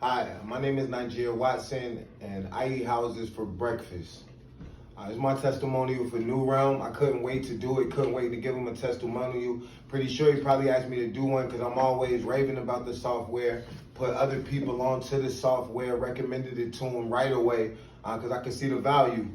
Hi, my name is Naijeer Watson, and I eat houses for breakfast. It's my testimonial for New Realm. I couldn't wait to do it, couldn't wait to give him a testimonial. Pretty sure he probably asked me to do one because I'm always raving about the software, put other people onto the software, recommended it to him right away because I could see the value.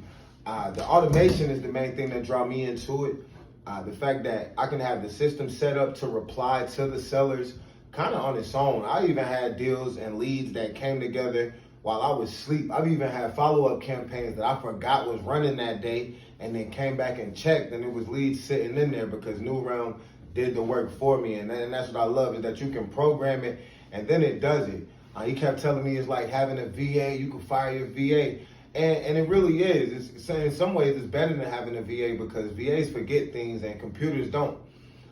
The automation is the main thing that drew me into it. The fact that I can have the system set up to reply to the sellers kind of on its own. I even had deals and leads that came together while I was asleep. I've even had follow-up campaigns that I forgot was running that day and then came back and checked and it was leads sitting in there because New Realm did the work for me. And that's what I love, is that you can program it and then it does it. He kept telling me it's like having a VA, you can fire your VA. And it really is. It's, in some ways, it's better than having a VA because VAs forget things and computers don't.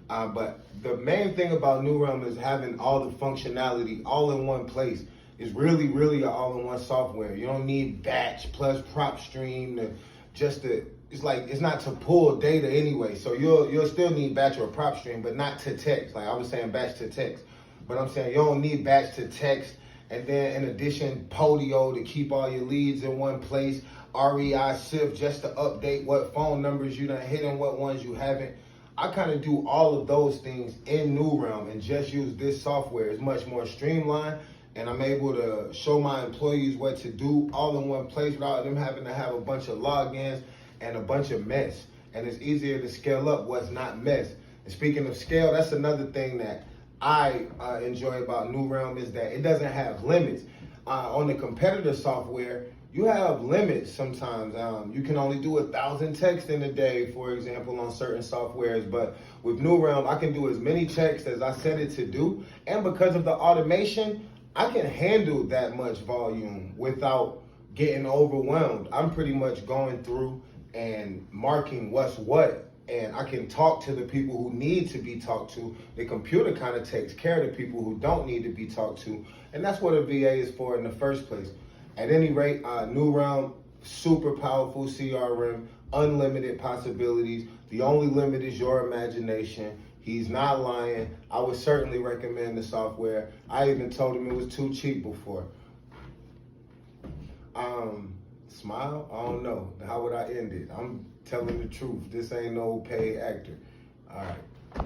But the main thing about New Realm is having all the functionality all in one place. It's really, really an all-in-one software. You don't need batch plus prop stream it's not to pull data anyway. So you'll still need batch or prop stream, but not to text. Like I was saying, batch to text. But I'm saying you don't need batch to text. And then in addition, Podio to keep all your leads in one place, REI Shift just to update what phone numbers you done hit and what ones you haven't. I kind of do all of those things in New Realm and just use this software. It's much more streamlined and I'm able to show my employees what to do all in one place without them having to have a bunch of logins and a bunch of mess. And it's easier to scale up what's not mess. And speaking of scale, that's another thing that I enjoy about New Realm is that it doesn't have limits. On the competitor software, you have limits sometimes. You can only do 1,000 texts in a day, for example, on certain softwares. But with New Realm, I can do as many checks as I set it to do. And because of the automation, I can handle that much volume without getting overwhelmed. I'm pretty much going through and marking what's what. And I can talk to the people who need to be talked to. The computer kind of takes care of the people who don't need to be talked to. And that's what a VA is for in the first place. At any rate, New Realm, super powerful CRM, unlimited possibilities. The only limit is your imagination. He's not lying. I would certainly recommend the software. I even told him it was too cheap before. Smile? I don't know. How would I end it? I'm telling the truth. This ain't no paid actor. All right.